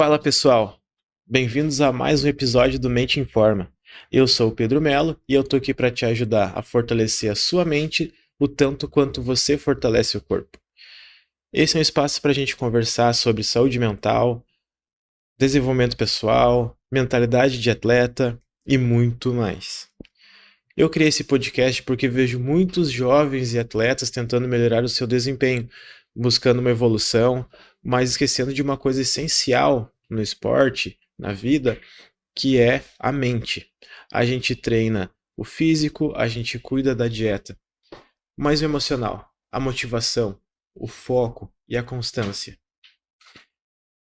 Fala pessoal, bem-vindos a mais um episódio do Mente Informa. Eu sou o Pedro Melo e eu tô aqui para te ajudar a fortalecer a sua mente o tanto quanto você fortalece o corpo. Esse é um espaço para a gente conversar sobre saúde mental, desenvolvimento pessoal, mentalidade de atleta e muito mais. Eu criei esse podcast porque vejo muitos jovens e atletas tentando melhorar o seu desempenho, buscando uma evolução, mas esquecendo de uma coisa essencial no esporte, na vida, que é a mente. A gente treina o físico, a gente cuida da dieta, mas o emocional, a motivação, o foco e a constância.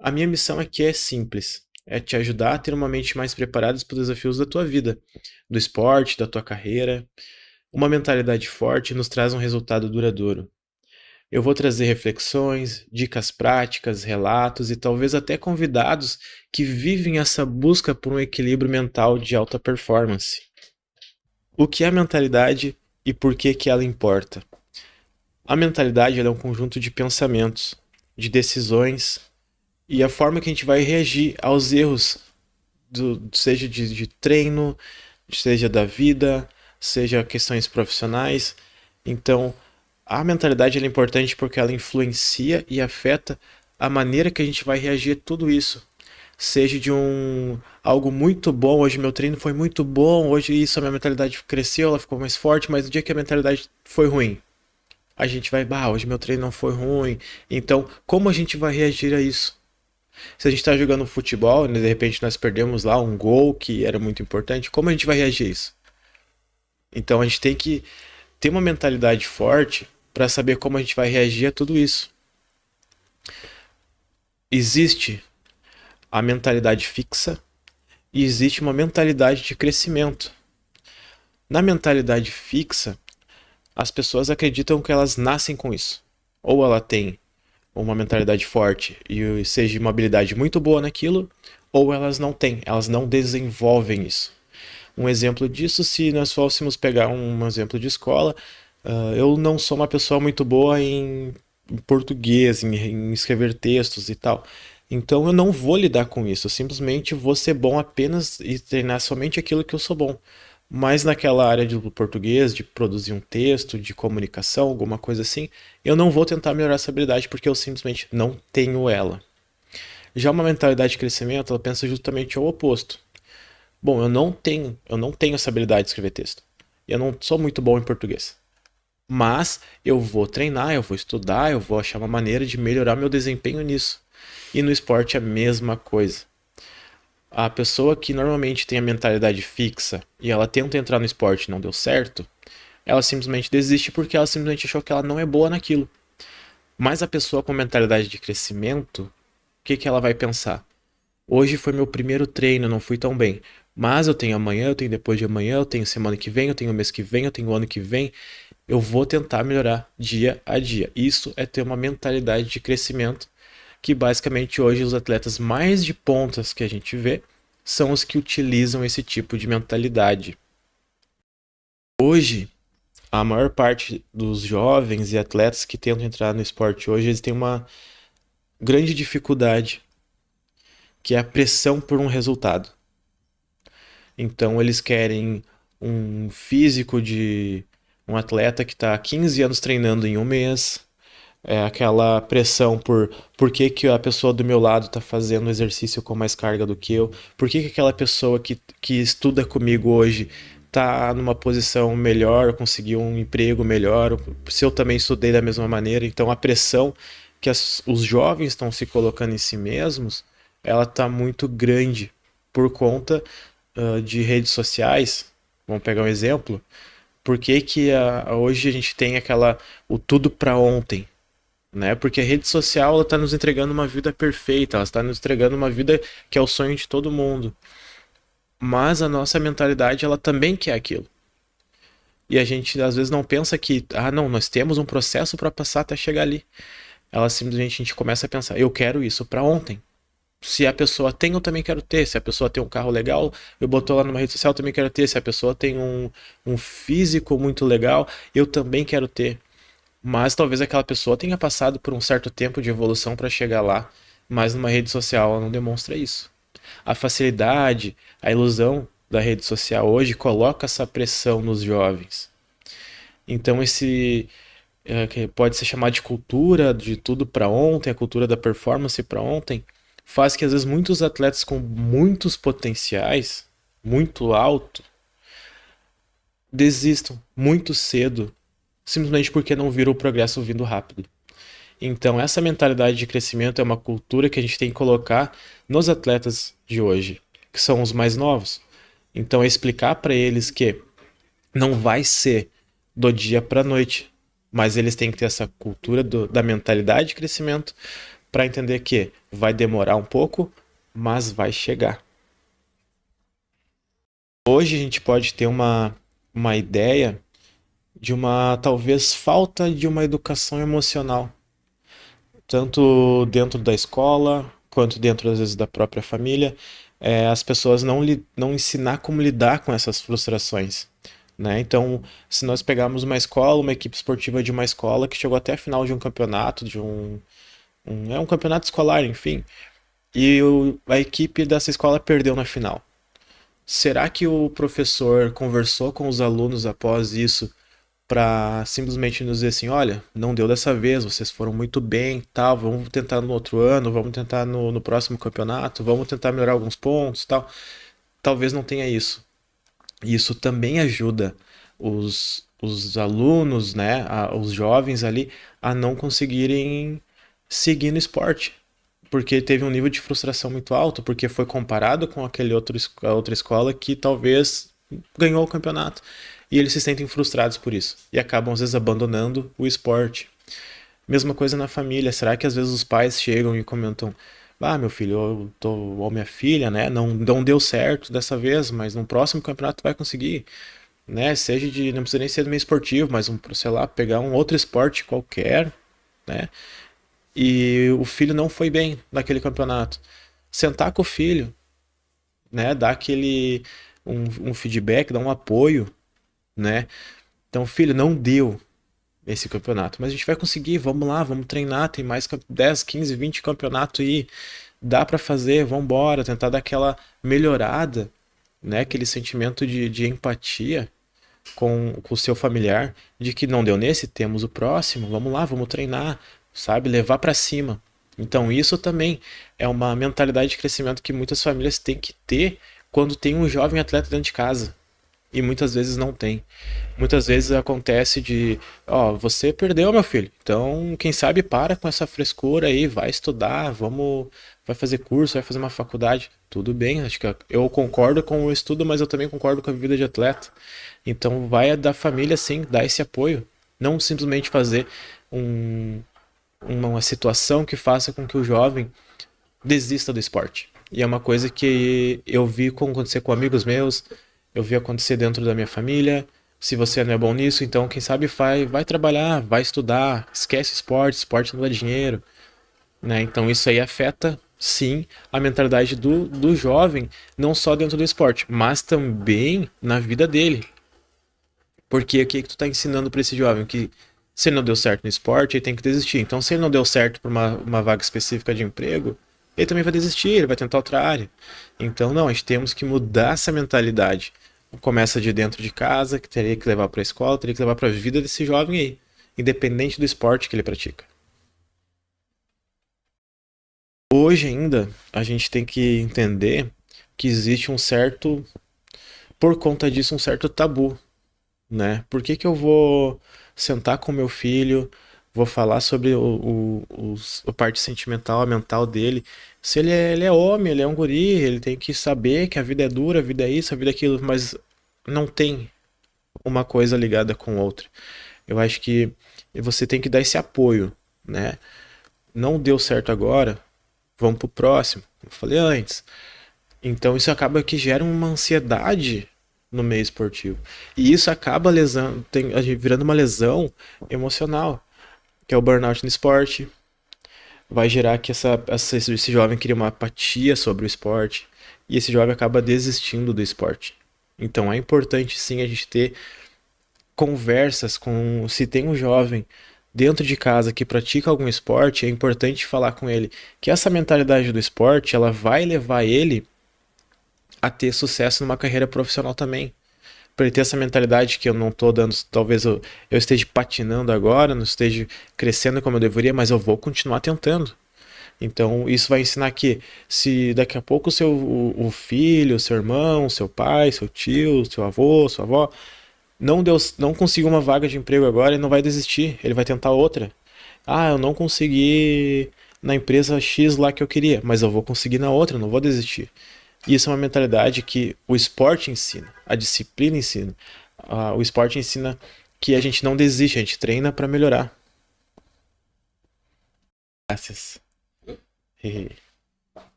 A minha missão aqui é simples, é te ajudar a ter uma mente mais preparada para os desafios da tua vida, do esporte, da tua carreira. Uma mentalidade forte nos traz um resultado duradouro. Eu vou trazer reflexões, dicas práticas, relatos e talvez até convidados que vivem essa busca por um equilíbrio mental de alta performance. O que é a mentalidade e por que que ela importa? A mentalidade é um conjunto de pensamentos, de decisões e a forma que a gente vai reagir aos erros, seja de treino, seja da vida, seja questões profissionais. Então, a mentalidade é importante porque ela influencia e afeta a maneira que a gente vai reagir a tudo isso. Seja de algo muito bom, hoje meu treino foi muito bom, hoje isso a minha mentalidade cresceu, ela ficou mais forte, mas no dia que a mentalidade foi ruim, a gente vai, hoje meu treino não foi ruim. Então, como a gente vai reagir a isso? Se a gente está jogando futebol, né, de repente nós perdemos lá um gol que era muito importante, como a gente vai reagir a isso? Então a gente tem que ter uma mentalidade forte para saber como a gente vai reagir a tudo isso. Existe a mentalidade fixa e existe uma mentalidade de crescimento. Na mentalidade fixa, as pessoas acreditam que elas nascem com isso. Ou ela tem uma mentalidade forte e seja uma habilidade muito boa naquilo, ou elas não têm, elas não desenvolvem isso. Um exemplo disso, se nós fôssemos pegar um exemplo de escola, eu não sou uma pessoa muito boa em português, em escrever textos e tal. Então eu não vou lidar com isso, eu simplesmente vou ser bom apenas e treinar somente aquilo que eu sou bom. Mas naquela área do português, de produzir um texto, de comunicação, alguma coisa assim, eu não vou tentar melhorar essa habilidade porque eu simplesmente não tenho ela. Já uma mentalidade de crescimento, ela pensa justamente ao oposto. Bom, eu não tenho essa habilidade de escrever texto. Eu não sou muito bom em português. Mas eu vou treinar, eu vou estudar, eu vou achar uma maneira de melhorar meu desempenho nisso. E no esporte é a mesma coisa. A pessoa que normalmente tem a mentalidade fixa e ela tenta entrar no esporte e não deu certo, ela simplesmente desiste porque ela simplesmente achou que ela não é boa naquilo. Mas a pessoa com mentalidade de crescimento, o que que ela vai pensar? Hoje foi meu primeiro treino, não fui tão bem. Mas eu tenho amanhã, eu tenho depois de amanhã, eu tenho semana que vem, eu tenho mês que vem, eu tenho ano que vem. Eu vou tentar melhorar dia a dia. Isso é ter uma mentalidade de crescimento, que basicamente hoje os atletas mais de pontas que a gente vê são os que utilizam esse tipo de mentalidade. Hoje, a maior parte dos jovens e atletas que tentam entrar no esporte hoje, eles têm uma grande dificuldade, que é a pressão por um resultado. Então eles querem um físico de um atleta que está há 15 anos treinando em um mês. É aquela pressão por que, que a pessoa do meu lado está fazendo exercício com mais carga do que eu? Por que, que aquela pessoa que estuda comigo hoje está numa posição melhor, conseguiu um emprego melhor? Se eu também estudei da mesma maneira. Então a pressão que os jovens estão se colocando em si mesmos, ela está muito grande por conta de redes sociais. Vamos pegar um exemplo. Por que que hoje a gente tem o tudo para ontem? Né? Porque a rede social está nos entregando uma vida perfeita, ela está nos entregando uma vida que é o sonho de todo mundo. Mas a nossa mentalidade, ela também quer aquilo. E a gente às vezes não pensa que, não, nós temos um processo para passar até chegar ali. Ela simplesmente a gente começa a pensar, eu quero isso para ontem. Se a pessoa tem, eu também quero ter. Se a pessoa tem um carro legal, eu boto lá numa rede social, eu também quero ter. Se a pessoa tem um físico muito legal, eu também quero ter. Mas talvez aquela pessoa tenha passado por um certo tempo de evolução para chegar lá. mas numa rede social ela não demonstra isso. A facilidade, a ilusão da rede social hoje coloca essa pressão nos jovens. Então que pode ser chamado de cultura de tudo para ontem, a cultura da performance para ontem, faz que às vezes muitos atletas com muitos potenciais, muito alto, desistam muito cedo, simplesmente porque não viram o progresso vindo rápido. Então, essa mentalidade de crescimento é uma cultura que a gente tem que colocar nos atletas de hoje, que são os mais novos. Então, é explicar para eles que não vai ser do dia para a noite, mas eles têm que ter essa cultura da mentalidade de crescimento para entender que vai demorar um pouco, mas vai chegar. Hoje a gente pode ter uma ideia de uma talvez falta de uma educação emocional, tanto dentro da escola quanto dentro às vezes da própria família, as pessoas não ensinar como lidar com essas frustrações. Né? Então, se nós pegarmos uma escola, uma equipe esportiva de uma escola que chegou até a final de um campeonato, é um campeonato escolar, enfim, e a equipe dessa escola perdeu na final. Será que o professor conversou com os alunos após isso para simplesmente nos dizer assim, olha, não deu dessa vez, vocês foram muito bem, tal, vamos tentar no outro ano, vamos tentar no próximo campeonato, vamos tentar melhorar alguns pontos, tal. Talvez não tenha isso. E isso também ajuda os alunos, né, os jovens ali, a não conseguirem seguir no esporte. Porque teve um nível de frustração muito alto, porque foi comparado com a outra escola que talvez ganhou o campeonato. E eles se sentem frustrados por isso. E acabam, às vezes, abandonando o esporte. Mesma coisa na família. Será que às vezes os pais chegam e comentam: ah, meu filho, ou minha filha, né? Não deu certo dessa vez, mas no próximo campeonato tu vai conseguir, né? Seja não precisa nem ser do meio esportivo, mas sei lá, pegar um outro esporte qualquer, né? E o filho não foi bem naquele campeonato. Sentar com o filho, né? Dar um feedback, dar um apoio, né? Então, filho, não deu esse campeonato, mas a gente vai conseguir, vamos lá, vamos treinar, tem mais 10, 15, 20 campeonatos aí, dá para fazer, vamos embora, tentar dar aquela melhorada, né? Aquele sentimento de empatia com o seu familiar, de que não deu nesse, temos o próximo, vamos lá, vamos treinar, sabe? Levar para cima. Então, isso também é uma mentalidade de crescimento que muitas famílias têm que ter quando tem um jovem atleta dentro de casa. E muitas vezes não tem. Muitas vezes acontece ó, você perdeu, meu filho. Então, quem sabe para com essa frescura aí, vai estudar, vai fazer curso, vai fazer uma faculdade. Tudo bem, acho que eu concordo com o estudo, mas eu também concordo com a vida de atleta. Então, vai da família, sim, dar esse apoio. Não simplesmente fazer uma situação que faça com que o jovem desista do esporte. E é uma coisa que eu vi acontecer com amigos meus, eu vi acontecer dentro da minha família. Se você não é bom nisso, então quem sabe vai trabalhar, vai estudar, esquece esporte não dá dinheiro, né? Então isso aí afeta, sim, a mentalidade do jovem, não só dentro do esporte, mas também na vida dele. Porque o que tu tá ensinando para esse jovem? Que se ele não deu certo no esporte, ele tem que desistir. Então, se ele não deu certo para uma vaga específica de emprego, ele também vai desistir, ele vai tentar outra área. Então, não, a gente temos que mudar essa mentalidade. Começa de dentro de casa, que teria que levar para a escola, teria que levar para a vida desse jovem aí, independente do esporte que ele pratica. Hoje ainda, a gente tem que entender que existe por conta disso, um certo tabu, né? Por que que eu vou sentar com meu filho, vou falar sobre a parte sentimental, a mental dele? Se ele é homem, ele é um guri, ele tem que saber que a vida é dura, a vida é isso, a vida é aquilo, mas não tem uma coisa ligada com outra. Eu acho que você tem que dar esse apoio, né? Não deu certo agora, vamos pro próximo, como eu falei antes. Então isso acaba que gera uma ansiedade no meio esportivo. E isso acaba virando uma lesão emocional, que é o burnout no esporte. Vai gerar que esse jovem cria uma apatia sobre o esporte. E esse jovem acaba desistindo do esporte. Então é importante sim a gente ter conversas com. Se tem um jovem dentro de casa que pratica algum esporte, é importante falar com ele que essa mentalidade do esporte, ela vai levar ele a ter sucesso numa carreira profissional também. Para ele ter essa mentalidade que eu não tô dando, talvez eu esteja patinando agora, não esteja crescendo como eu deveria, mas eu vou continuar tentando. Então, isso vai ensinar que se daqui a pouco o filho, o seu irmão, seu pai, seu tio, seu avô, sua avó, não conseguiu uma vaga de emprego agora, ele não vai desistir, ele vai tentar outra. Ah, eu não consegui na empresa X lá que eu queria, mas eu vou conseguir na outra, não vou desistir. E isso é uma mentalidade que o esporte ensina, a disciplina ensina. O esporte ensina que a gente não desiste, a gente treina para melhorar. Graças.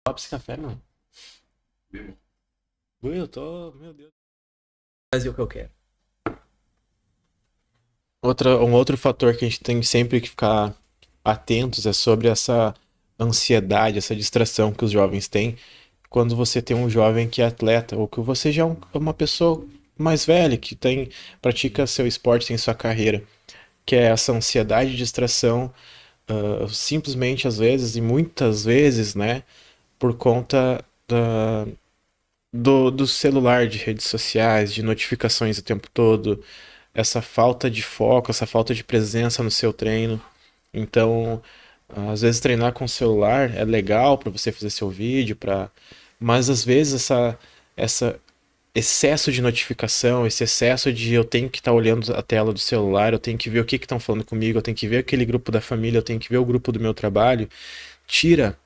Top esse café, mano. Eu tô, meu Deus. Fazer o que eu quero. Um outro fator que a gente tem sempre que ficar atentos é sobre essa ansiedade, essa distração que os jovens têm quando você tem um jovem que é atleta, ou que você já é uma pessoa mais velha, que pratica seu esporte, tem sua carreira, que é essa ansiedade e distração, simplesmente às vezes, e muitas vezes, né, por conta do celular, de redes sociais, de notificações o tempo todo, essa falta de foco, essa falta de presença no seu treino. Então, às vezes treinar com o celular é legal para você fazer seu vídeo, mas às vezes essa excesso de notificação, esse excesso de eu tenho que estar olhando a tela do celular, eu tenho que ver o que estão falando comigo, eu tenho que ver aquele grupo da família, eu tenho que ver o grupo do meu trabalho, tira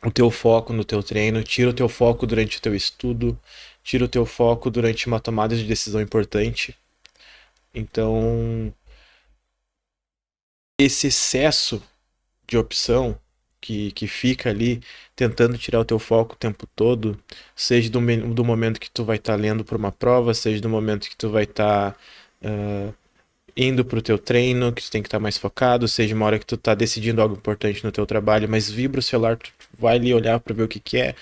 o teu foco no teu treino, tira o teu foco durante o teu estudo, tira o teu foco durante uma tomada de decisão importante. Então, esse excesso de opção que fica ali tentando tirar o teu foco o tempo todo, seja do momento que tu vai estar lendo para uma prova, seja do momento que tu vai estar indo pro teu treino, que tu tem que estar mais focado, seja uma hora que tu tá decidindo algo importante no teu trabalho, mas vibra o celular, tu vai ali olhar para ver o que que é.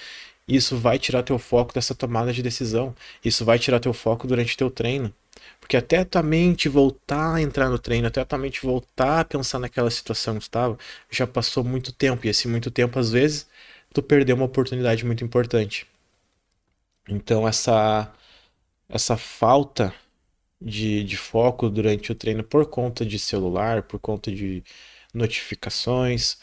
Isso vai tirar teu foco dessa tomada de decisão. Isso vai tirar teu foco durante teu treino. Porque até tua mente voltar a entrar no treino, até tua mente voltar a pensar naquela situação que estava, já passou muito tempo. E esse muito tempo, às vezes, tu perdeu uma oportunidade muito importante. Então, essa falta de foco durante o treino por conta de celular, por conta de notificações,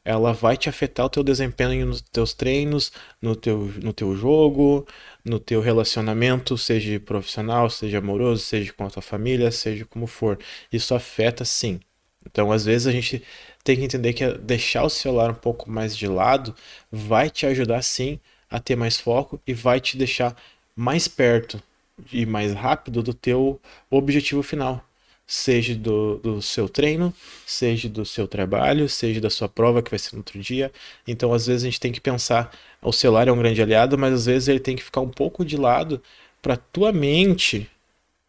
ela vai te afetar o teu desempenho nos teus treinos, no teu jogo, no teu relacionamento, seja profissional, seja amoroso, seja com a tua família, seja como for. Isso afeta sim. Então, às vezes, a gente tem que entender que deixar o celular um pouco mais de lado vai te ajudar sim a ter mais foco e vai te deixar mais perto e mais rápido do teu objetivo final. Seja do seu treino, seja do seu trabalho, seja da sua prova que vai ser no outro dia. Então, às vezes, a gente tem que pensar: o celular é um grande aliado, mas às vezes ele tem que ficar um pouco de lado para tua mente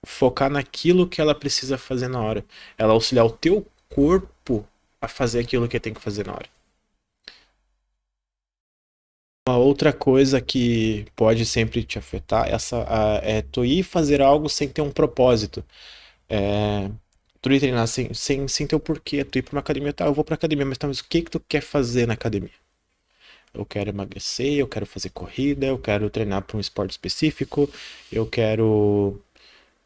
focar naquilo que ela precisa fazer na hora. Ela auxiliar o teu corpo a fazer aquilo que tem que fazer na hora. Uma outra coisa que pode sempre te afetar é tu ir fazer algo sem ter um propósito. É, tu ir treinar sem ter o porquê. Tu ir pra uma academia, tá, eu vou pra academia, mas o que que tu quer fazer na academia? Eu quero emagrecer, eu quero fazer corrida, eu quero treinar para um esporte específico, eu quero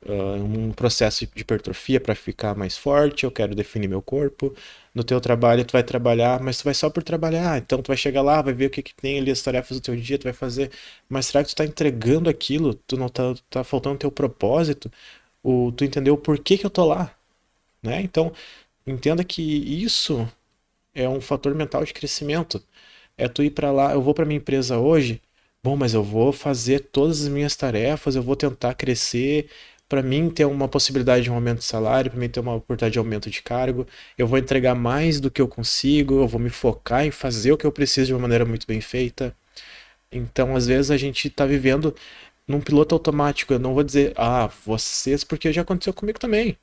um processo de hipertrofia para ficar mais forte, eu quero definir meu corpo. No teu trabalho tu vai trabalhar, mas tu vai só por trabalhar. Então tu vai chegar lá, vai ver o que que tem ali, as tarefas do teu dia, tu vai fazer. Mas será que tu tá entregando aquilo? Tu não tá faltando teu propósito? Tu entendeu o porquê que eu tô lá, né? Então, entenda que isso é um fator mental de crescimento. É tu ir para lá, eu vou para minha empresa hoje, bom, mas eu vou fazer todas as minhas tarefas, eu vou tentar crescer, para mim ter uma possibilidade de um aumento de salário, para mim ter uma oportunidade de aumento de cargo, eu vou entregar mais do que eu consigo, eu vou me focar em fazer o que eu preciso de uma maneira muito bem feita. Então, às vezes a gente está vivendo num piloto automático. Eu não vou dizer, vocês, porque já aconteceu comigo também.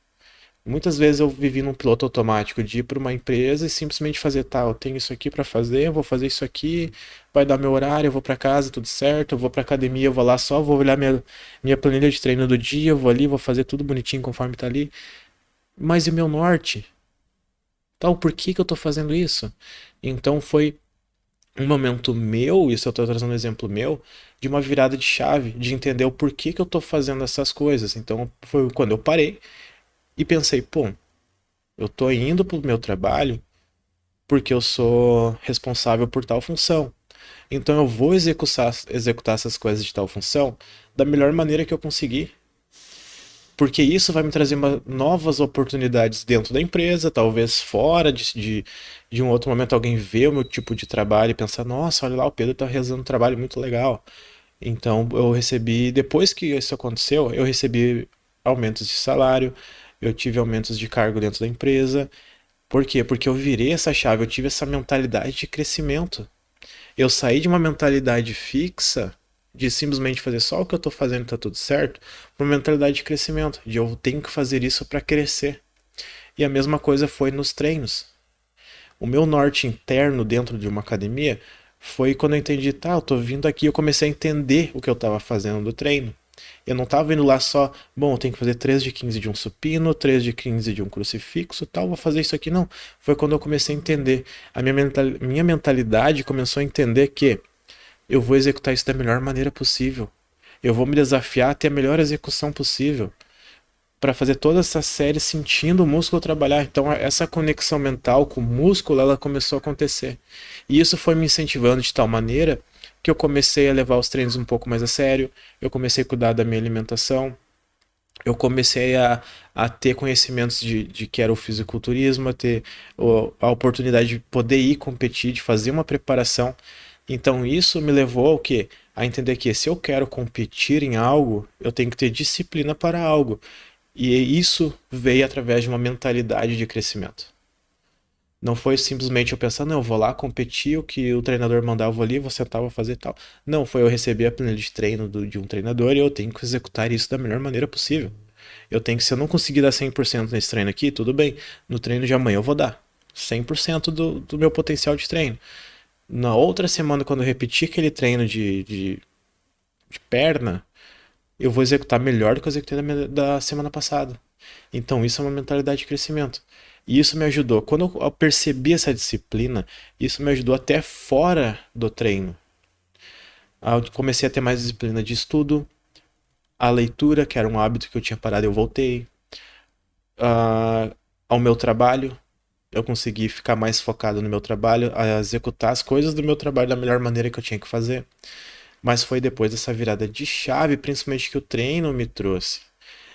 Muitas vezes eu vivi num piloto automático de ir para uma empresa e simplesmente fazer, tá, eu tenho isso aqui para fazer, eu vou fazer isso aqui, vai dar meu horário, eu vou para casa, tudo certo, eu vou para academia, eu vou lá só, vou olhar minha planilha de treino do dia, eu vou ali, vou fazer tudo bonitinho conforme tá ali. Mas e o meu norte? Tal, por que que eu tô fazendo isso? Então foi um momento meu, isso eu tô trazendo um exemplo meu, de uma virada de chave, de entender o porquê que eu tô fazendo essas coisas. Então foi quando eu parei e pensei, pô, eu tô indo pro meu trabalho porque eu sou responsável por tal função. Então eu vou executar essas coisas de tal função da melhor maneira que eu conseguir, porque isso vai me trazer novas oportunidades dentro da empresa, talvez fora de um outro momento alguém vê o meu tipo de trabalho e pensar, nossa, olha lá, o Pedro está realizando um trabalho muito legal. Então eu recebi, depois que isso aconteceu, eu recebi aumentos de salário, eu tive aumentos de cargo dentro da empresa. Por quê? Porque eu virei essa chave, eu tive essa mentalidade de crescimento. Eu saí de uma mentalidade fixa, de simplesmente fazer só o que eu tô fazendo e tá tudo certo, para uma mentalidade de crescimento, de eu tenho que fazer isso para crescer. E a mesma coisa foi nos treinos. O meu norte interno dentro de uma academia foi quando eu entendi, tá, eu tô vindo aqui, eu comecei a entender o que eu tava fazendo do treino. Eu não tava indo lá só, bom, eu tenho que fazer 3 de 15 de um supino, 3 de 15 de um crucifixo, tal, vou fazer isso aqui. Não. Foi quando eu comecei a entender. Minha mentalidade começou a entender que eu vou executar isso da melhor maneira possível. Eu vou me desafiar a ter a melhor execução possível para fazer toda essa série sentindo o músculo trabalhar. Então essa conexão mental com o músculo, ela começou a acontecer. E isso foi me incentivando de tal maneira que eu comecei a levar os treinos um pouco mais a sério, eu comecei a cuidar da minha alimentação, eu comecei a ter conhecimentos de que era o fisiculturismo, a ter a oportunidade de poder ir competir, de fazer uma preparação. Então isso me levou ao quê? A entender que se eu quero competir em algo, eu tenho que ter disciplina para algo. E isso veio através de uma mentalidade de crescimento. Não foi simplesmente eu pensar, não, eu vou lá competir, o que o treinador mandar, eu vou ali, vou sentar, vou fazer tal. Não, foi eu receber a planilha de treino de um treinador e eu tenho que executar isso da melhor maneira possível. Eu tenho que, se eu não conseguir dar 100% nesse treino aqui, tudo bem. No treino de amanhã eu vou dar 100% do meu potencial de treino. Na outra semana, quando eu repetir aquele treino de perna, eu vou executar melhor do que eu executei da semana passada. Então isso é uma mentalidade de crescimento. E isso me ajudou. Quando eu percebi essa disciplina, isso me ajudou até fora do treino. Eu comecei a ter mais disciplina de estudo, a leitura, que era um hábito que eu tinha parado, eu voltei. Ao meu trabalho, eu consegui ficar mais focado no meu trabalho, a executar as coisas do meu trabalho da melhor maneira que eu tinha que fazer. Mas foi depois dessa virada de chave, principalmente que o treino me trouxe.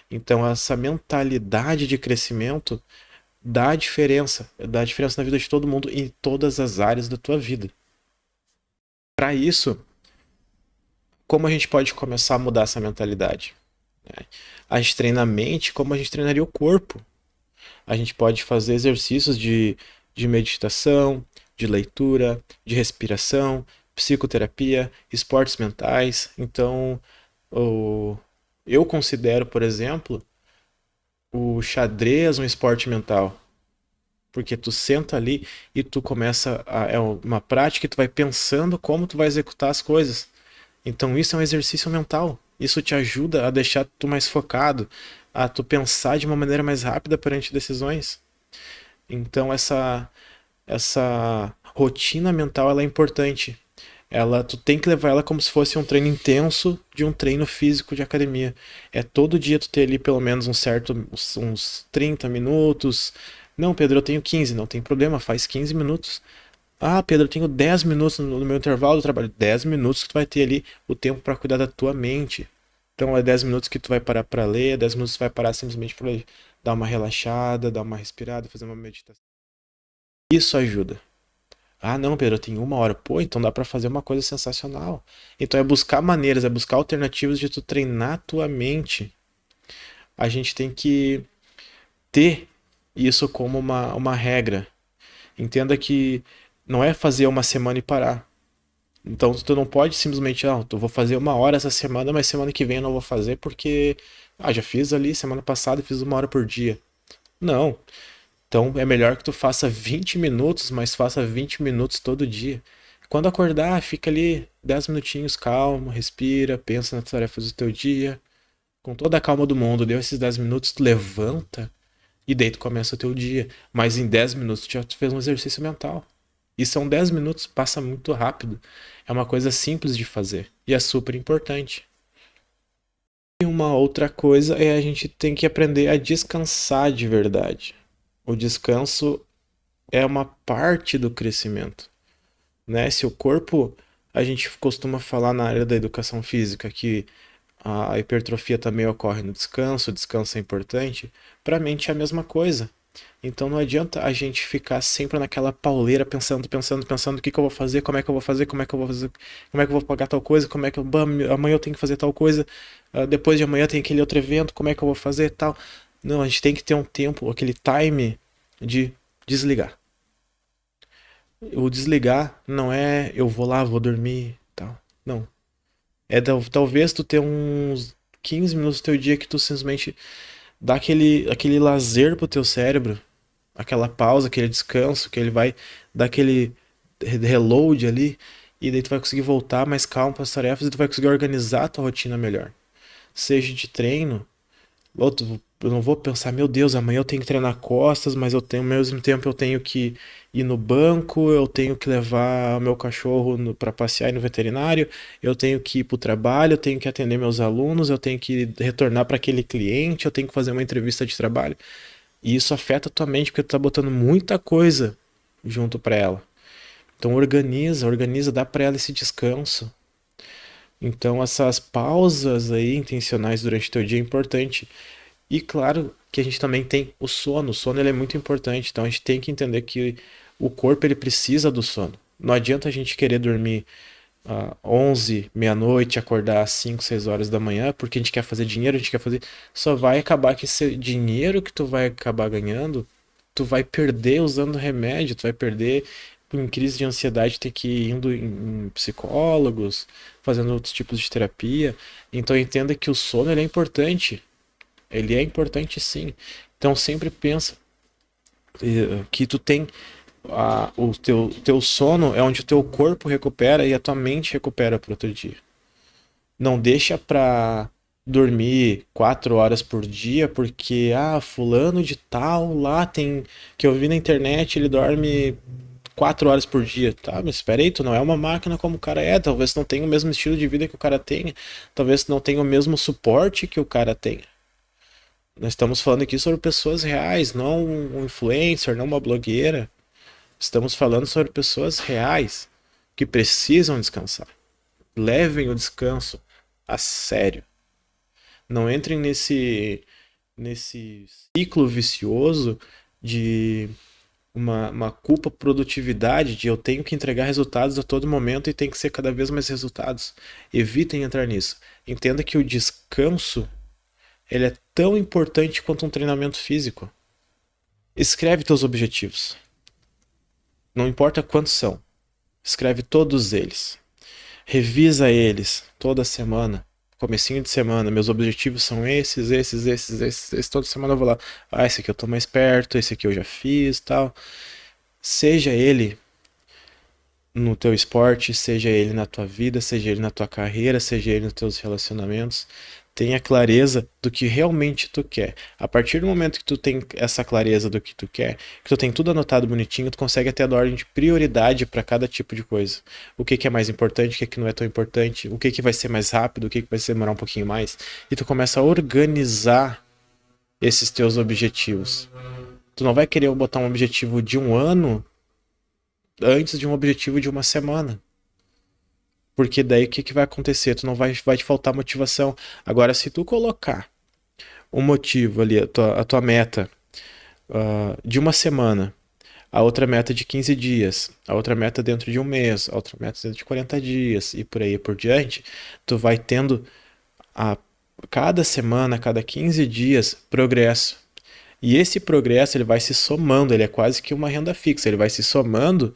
Então, essa mentalidade de crescimento dá diferença na vida de todo mundo em todas as áreas da tua vida. Para isso, como a gente pode começar a mudar essa mentalidade? A gente treina a mente como a gente treinaria o corpo. A gente pode fazer exercícios de meditação, de leitura, de respiração, psicoterapia, esportes mentais. Então, o, eu considero, por exemplo, o xadrez um esporte mental. Porque tu senta ali e tu começa é uma prática e tu vai pensando como tu vai executar as coisas. Então isso é um exercício mental. Isso te ajuda a deixar tu mais focado, a tu pensar de uma maneira mais rápida perante decisões. Então essa rotina mental ela é importante. Tu tem que levar ela como se fosse um treino intenso de um treino físico de academia. É todo dia tu ter ali pelo menos uns 30 minutos. Não, Pedro, eu tenho 15, não tem problema, faz 15 minutos. Ah, Pedro, eu tenho 10 minutos no meu intervalo do trabalho. 10 minutos que tu vai ter ali o tempo para cuidar da tua mente. Então é 10 minutos que tu vai parar para ler, 10 minutos que tu vai parar simplesmente para dar uma relaxada, dar uma respirada, fazer uma meditação. Isso ajuda. Ah, não, Pedro, eu tenho 1 hora. Pô, então dá pra fazer uma coisa sensacional. Então é buscar maneiras, é buscar alternativas de tu treinar a tua mente. A gente tem que ter isso como uma regra. Entenda que não é fazer uma semana e parar. Então tu não pode simplesmente, eu vou fazer 1 hora essa semana, mas semana que vem eu não vou fazer porque, já fiz ali semana passada, fiz 1 hora por dia. Não. Então é melhor que tu faça 20 minutos, mas faça 20 minutos todo dia. Quando acordar, fica ali 10 minutinhos calmo, respira, pensa nas tarefas do teu dia, com toda a calma do mundo. Deu esses 10 minutos, tu levanta E daí tu começa o teu dia. Mas em 10 minutos tu já fez um exercício mental. E são 10 minutos, passa muito rápido. É uma coisa simples de fazer. E é super importante. E uma outra coisa é a gente tem que aprender a descansar de verdade. O descanso é uma parte do crescimento, né? Se o corpo, a gente costuma falar na área da educação física que a hipertrofia também ocorre no descanso, o descanso é importante, para a mente é a mesma coisa. Então não adianta a gente ficar sempre naquela pauleira pensando o que que eu vou fazer, como é que eu vou fazer, como é que eu vou fazer, como é que eu vou pagar tal coisa, como é que eu, amanhã eu tenho que fazer tal coisa, depois de amanhã tem aquele outro evento, como é que eu vou fazer tal. Não, a gente tem que ter um tempo, aquele time de desligar. O desligar não é eu vou lá, vou dormir, tal. Não. É talvez tu ter uns 15 minutos do teu dia que tu simplesmente dá aquele lazer pro teu cérebro, aquela pausa, aquele descanso, que ele vai dar aquele reload ali, e daí tu vai conseguir voltar mais calmo para as tarefas e tu vai conseguir organizar a tua rotina melhor. Seja de treino, outro, eu não vou pensar, meu Deus, amanhã eu tenho que treinar costas, mas eu tenho, ao mesmo tempo eu tenho que ir no banco, eu tenho que levar meu cachorro para passear e no veterinário, eu tenho que ir para o trabalho, eu tenho que atender meus alunos, eu tenho que retornar para aquele cliente, eu tenho que fazer uma entrevista de trabalho. E isso afeta a tua mente porque tu tá botando muita coisa junto para ela. Então organiza, dá para ela esse descanso. Então essas pausas aí intencionais durante o teu dia é importante. E claro que a gente também tem o sono. O sono ele é muito importante. Então a gente tem que entender que o corpo ele precisa do sono. Não adianta a gente querer dormir 11, meia-noite, acordar às 5, 6 horas da manhã, porque a gente quer fazer dinheiro, a gente quer fazer. Só vai acabar que esse dinheiro que tu vai acabar ganhando, tu vai perder usando remédio, tu vai perder em crise de ansiedade, ter que ir indo em psicólogos, fazendo outros tipos de terapia. Então entenda que o sono ele é importante. Ele é importante sim. Então sempre pensa que tu tem o teu sono é onde o teu corpo recupera e a tua mente recupera para outro dia. Não deixa pra dormir 4 horas por dia, porque fulano de tal lá tem que eu vi na internet, ele dorme 4 horas por dia. Tá, mas espera aí, tu não é uma máquina como o cara é, talvez tu não tenha o mesmo estilo de vida que o cara tenha, talvez tu não tenha o mesmo suporte que o cara tenha. Nós estamos falando aqui sobre pessoas reais, não um influencer, não uma blogueira. Estamos falando sobre pessoas reais que precisam descansar. Levem o descanso a sério. Não entrem nesse ciclo vicioso de uma culpa produtividade, de eu tenho que entregar resultados a todo momento e tem que ser cada vez mais resultados. Evitem entrar nisso. Entenda que o descanso ele é tão importante quanto um treinamento físico. Escreve teus objetivos. Não importa quantos são. Escreve todos eles. Revisa eles toda semana. Comecinho de semana, meus objetivos são esses. Toda semana eu vou lá. Esse aqui eu tô mais perto, esse aqui eu já fiz, tal. Seja ele no teu esporte, seja ele na tua vida, seja ele na tua carreira, seja ele nos teus relacionamentos. Tenha clareza do que realmente tu quer. A partir do momento que tu tem essa clareza do que tu quer, que tu tem tudo anotado bonitinho, tu consegue até dar ordem de prioridade para cada tipo de coisa. O que é mais importante, o que não é tão importante, o que vai ser mais rápido, o que vai demorar um pouquinho mais. E tu começa a organizar esses teus objetivos. Tu não vai querer botar um objetivo de um ano antes de um objetivo de uma semana. Porque daí o que vai acontecer? Tu não vai te faltar motivação. Agora, se tu colocar um motivo ali, a tua meta de uma semana, a outra meta de 15 dias, a outra meta dentro de um mês, a outra meta dentro de 40 dias e por aí por diante, tu vai tendo a cada semana, a cada 15 dias, progresso. E esse progresso ele vai se somando, ele é quase que uma renda fixa, ele vai se somando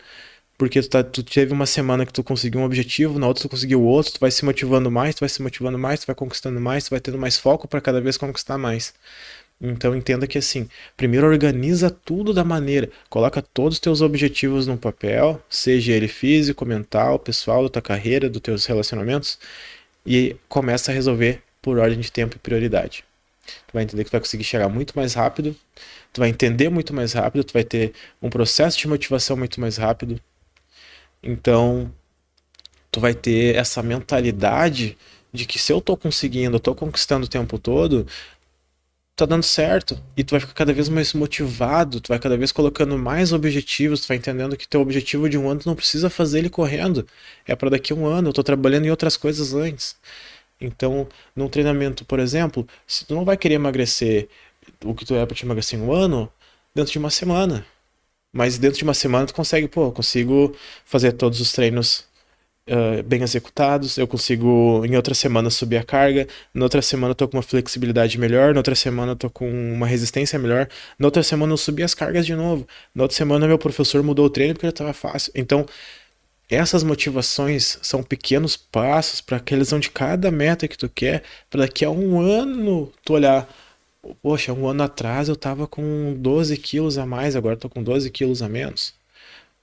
porque tu teve uma semana que tu conseguiu um objetivo, na outra tu conseguiu outro, tu vai se motivando mais, tu vai se motivando mais, tu vai conquistando mais, tu vai tendo mais foco para cada vez conquistar mais. Então entenda que assim, primeiro organiza tudo da maneira, coloca todos os teus objetivos no papel, seja ele físico, mental, pessoal, da tua carreira, dos teus relacionamentos, e começa a resolver por ordem de tempo e prioridade. Tu vai entender que tu vai conseguir chegar muito mais rápido, tu vai entender muito mais rápido, tu vai ter um processo de motivação muito mais rápido. Então, tu vai ter essa mentalidade de que se eu tô conseguindo, eu tô conquistando o tempo todo, tá dando certo. E tu vai ficar cada vez mais motivado, tu vai cada vez colocando mais objetivos, tu vai entendendo que teu objetivo de um ano tu não precisa fazer ele correndo. É para daqui a um ano, eu tô trabalhando em outras coisas antes. Então, num treinamento, por exemplo, se tu não vai querer emagrecer o que tu é para te emagrecer em um ano, dentro de uma semana. Mas dentro de uma semana tu consegue, pô, eu consigo fazer todos os treinos bem executados, eu consigo em outra semana subir a carga, na outra semana eu tô com uma flexibilidade melhor, na outra semana eu tô com uma resistência melhor, na outra semana eu subi as cargas de novo, na outra semana meu professor mudou o treino porque ele estava fácil. Então, essas motivações são pequenos passos para a realização de cada meta que tu quer, para daqui a um ano tu olhar, poxa, um ano atrás eu tava com 12 quilos a mais, agora tô com 12 quilos a menos.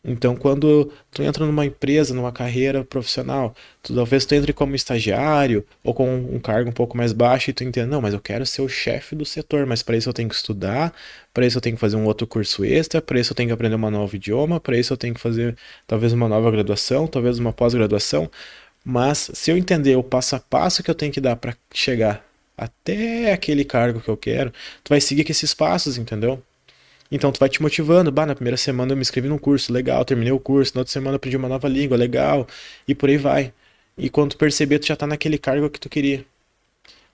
Então, quando tu entra numa empresa, numa carreira profissional, talvez tu entre como estagiário ou com um cargo um pouco mais baixo e tu entenda, não, mas eu quero ser o chefe do setor, mas para isso eu tenho que estudar, para isso eu tenho que fazer um outro curso extra, para isso eu tenho que aprender um novo idioma, para isso eu tenho que fazer talvez uma nova graduação, talvez uma pós-graduação, mas se eu entender o passo a passo que eu tenho que dar para chegar até aquele cargo que eu quero, tu vai seguir com esses passos, entendeu? Então tu vai te motivando, bah, na primeira semana eu me inscrevi num curso, legal, terminei o curso, na outra semana eu aprendi uma nova língua, legal, e por aí vai. E quando tu perceber, tu já tá naquele cargo que tu queria.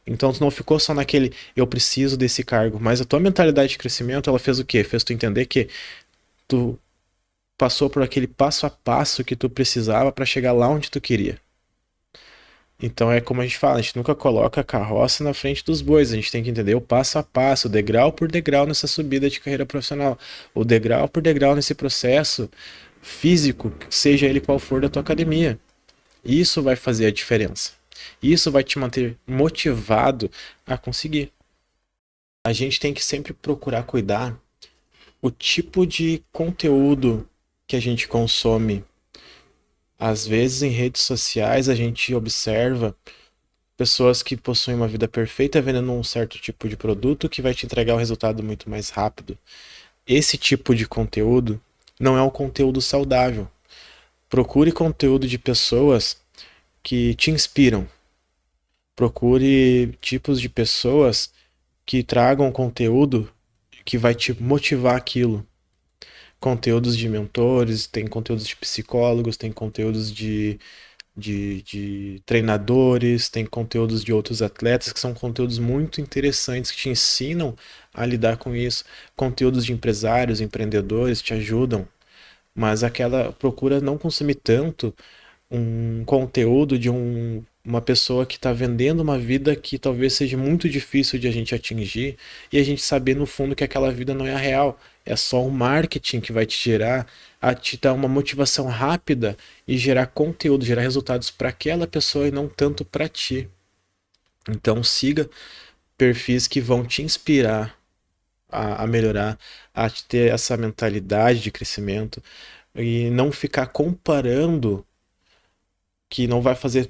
Então tu não ficou só naquele, eu preciso desse cargo, mas a tua mentalidade de crescimento, ela fez o quê? Fez tu entender que tu passou por aquele passo a passo que tu precisava para chegar lá onde tu queria. Então é como a gente fala, a gente nunca coloca a carroça na frente dos bois, a gente tem que entender o passo a passo, degrau por degrau nessa subida de carreira profissional, o degrau por degrau nesse processo físico, seja ele qual for da tua academia. Isso vai fazer a diferença. Isso vai te manter motivado a conseguir. A gente tem que sempre procurar cuidar o tipo de conteúdo que a gente consome. Às vezes em redes sociais a gente observa pessoas que possuem uma vida perfeita vendendo um certo tipo de produto que vai te entregar o resultado muito mais rápido. Esse tipo de conteúdo não é um conteúdo saudável. Procure conteúdo de pessoas que te inspiram. Procure tipos de pessoas que tragam conteúdo que vai te motivar aquilo. Conteúdos de mentores, tem conteúdos de psicólogos, tem conteúdos de treinadores, tem conteúdos de outros atletas que são conteúdos muito interessantes que te ensinam a lidar com isso. Conteúdos de empresários, empreendedores te ajudam, mas aquela procura não consumir tanto um conteúdo de uma pessoa que está vendendo uma vida que talvez seja muito difícil de a gente atingir e a gente saber no fundo que aquela vida não é a real, é só um marketing que vai te gerar, a te dar uma motivação rápida e gerar conteúdo, gerar resultados para aquela pessoa e não tanto para ti. Então siga perfis que vão te inspirar a melhorar, a ter essa mentalidade de crescimento e não ficar comparando que não vai fazer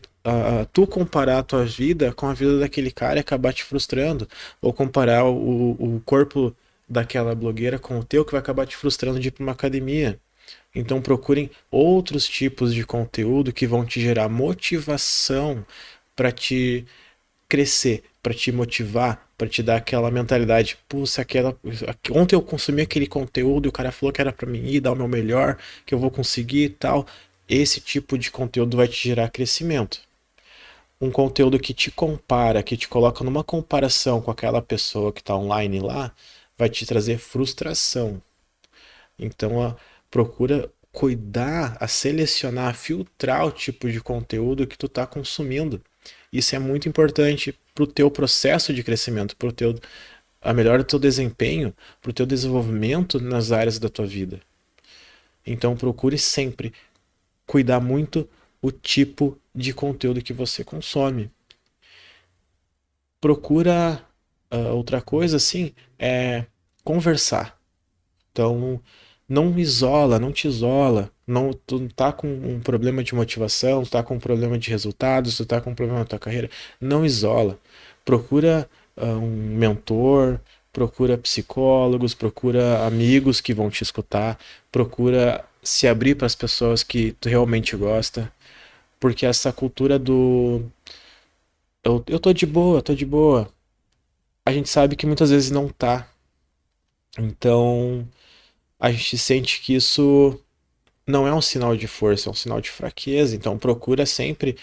tu comparar a tua vida com a vida daquele cara e acabar te frustrando, ou comparar o corpo daquela blogueira com o teu que vai acabar te frustrando de ir para uma academia. Então procurem outros tipos de conteúdo que vão te gerar motivação para te crescer, para te motivar, para te dar aquela mentalidade, puxa, ontem eu consumi aquele conteúdo e o cara falou que era para mim ir dar o meu melhor, que eu vou conseguir e tal. Esse tipo de conteúdo vai te gerar crescimento. Um conteúdo que te compara, que te coloca numa comparação com aquela pessoa que está online lá, vai te trazer frustração. Então, procura cuidar, a selecionar, a filtrar o tipo de conteúdo que tu está consumindo. Isso é muito importante para o teu processo de crescimento, para a melhora do teu desempenho, para o teu desenvolvimento nas áreas da tua vida. Então procure sempre cuidar muito o tipo de conteúdo que você consome. Procura outra coisa assim, é conversar. Então, não isola, não te isola. Não, tu tá com um problema de motivação, tu tá com um problema de resultados, tu tá com um problema na tua carreira, não isola. Procura um mentor, procura psicólogos, procura amigos que vão te escutar, procura se abrir para as pessoas que tu realmente gosta, porque essa cultura do eu tô de boa, tô de boa, a gente sabe que muitas vezes não tá. Então, a gente sente que isso não é um sinal de força, é um sinal de fraqueza. Então, procura sempre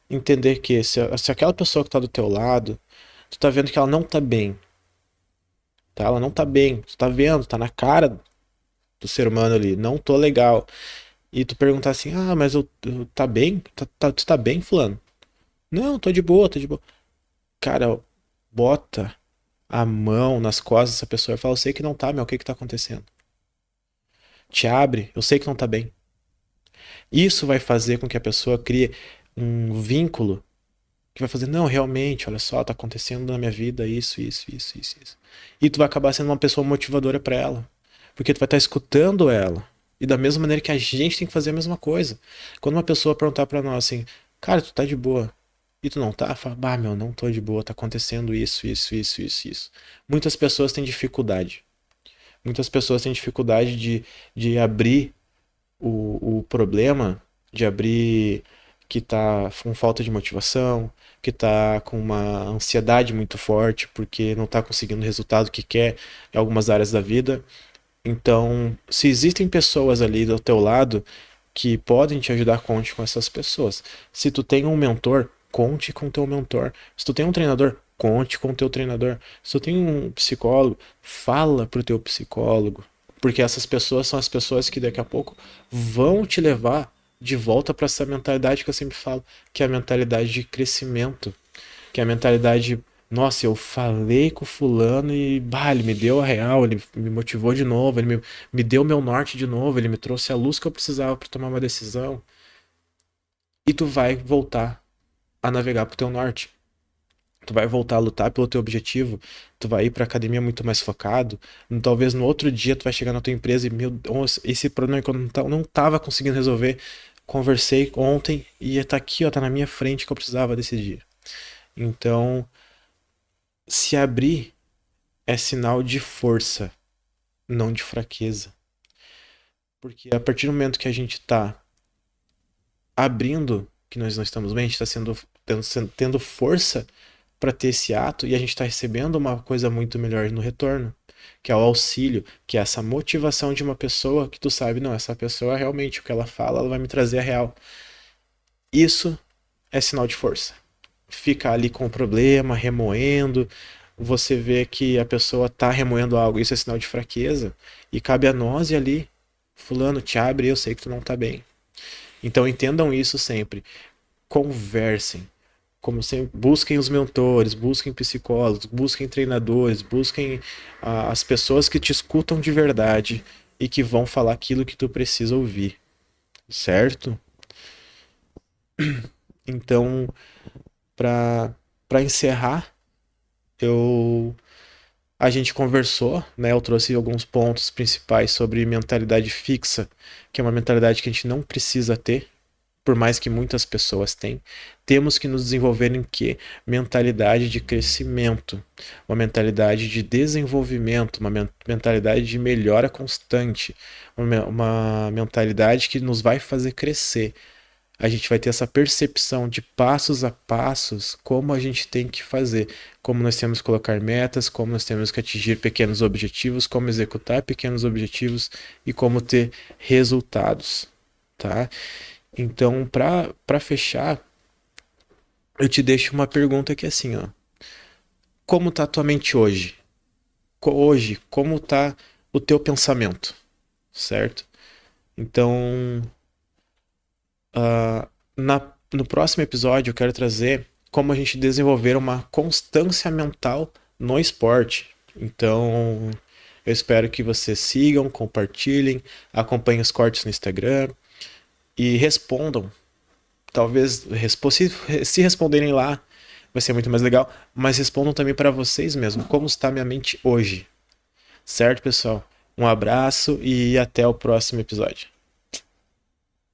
entender que se aquela pessoa que tá do teu lado, tu tá vendo que ela não tá bem, tá? Ela não tá bem, tu tá vendo, tá na cara do ser humano ali, não tô legal. E tu perguntar assim, ah, mas eu tá bem? Tu tá bem, fulano? Não, tô de boa, tô de boa. Cara, bota a mão nas costas dessa pessoa e fala, eu sei que não tá, meu, o que que tá acontecendo? Te abre, eu sei que não tá bem. Isso vai fazer com que a pessoa crie um vínculo que vai fazer, não, realmente, olha só, tá acontecendo na minha vida isso. E tu vai acabar sendo uma pessoa motivadora para ela, porque tu vai estar escutando ela. E da mesma maneira que a gente tem que fazer a mesma coisa. Quando uma pessoa perguntar para nós assim, cara, tu tá de boa? E tu não tá? Fala, bah, meu, não tô de boa, tá acontecendo isso. Muitas pessoas têm dificuldade. Muitas pessoas têm dificuldade de abrir o problema, de abrir que tá com falta de motivação, que tá com uma ansiedade muito forte porque não tá conseguindo o resultado que quer em algumas áreas da vida. Então, se existem pessoas ali do teu lado que podem te ajudar, conte com essas pessoas. Se tu tem um mentor, conte com teu mentor. Se tu tem um treinador, conte com teu treinador. Se tu tem um psicólogo, fala pro teu psicólogo, porque essas pessoas são as pessoas que daqui a pouco vão te levar de volta para essa mentalidade que eu sempre falo, que é a mentalidade de crescimento, que é a mentalidade, nossa, eu falei com o fulano e bah, ele me deu a real, ele me motivou de novo, me deu meu norte de novo, ele me trouxe a luz que eu precisava para tomar uma decisão. E tu vai voltar a navegar pro teu norte. Tu vai voltar a lutar pelo teu objetivo, tu vai ir pra academia muito mais focado, talvez no outro dia tu vai chegar na tua empresa e, meu Deus, esse problema que eu não tava conseguindo resolver, conversei ontem e tá aqui, ó, tá na minha frente que eu precisava decidir. Então, se abrir é sinal de força, não de fraqueza. Porque a partir do momento que a gente tá abrindo, que nós não estamos bem, a gente tá tendo força para ter esse ato e a gente está recebendo uma coisa muito melhor no retorno, que é o auxílio, que é essa motivação de uma pessoa que tu sabe, não, essa pessoa realmente, o que ela fala, ela vai me trazer a real. Isso é sinal de força. Ficar ali com o problema, remoendo, você vê que a pessoa tá remoendo algo, isso é sinal de fraqueza, e cabe a nós ir ali, fulano, te abre, eu sei que tu não tá bem. Então entendam isso sempre. Conversem, como sempre, busquem os mentores, busquem psicólogos, busquem treinadores, busquem as pessoas que te escutam de verdade e que vão falar aquilo que tu precisa ouvir, certo? Então, para encerrar, eu a gente conversou, né? Eu trouxe alguns pontos principais sobre mentalidade fixa, que é uma mentalidade que a gente não precisa ter, por mais que muitas pessoas tenham, temos que nos desenvolver em quê? Mentalidade de crescimento, uma mentalidade de desenvolvimento, uma mentalidade de melhora constante, uma mentalidade que nos vai fazer crescer. A gente vai ter essa percepção de passos a passos, como a gente tem que fazer, como nós temos que colocar metas, como nós temos que atingir pequenos objetivos, como executar pequenos objetivos e como ter resultados, tá? Então, para fechar, eu te deixo uma pergunta aqui assim, ó. Como tá a tua mente hoje? Hoje, como tá o teu pensamento? Certo? Então, no próximo episódio eu quero trazer como a gente desenvolver uma constância mental no esporte. Então, eu espero que vocês sigam, compartilhem, acompanhem os cortes no Instagram e respondam. Talvez, se responderem lá, vai ser muito mais legal, mas respondam também para vocês mesmos, como está minha mente hoje. Certo, pessoal? Um abraço e até o próximo episódio.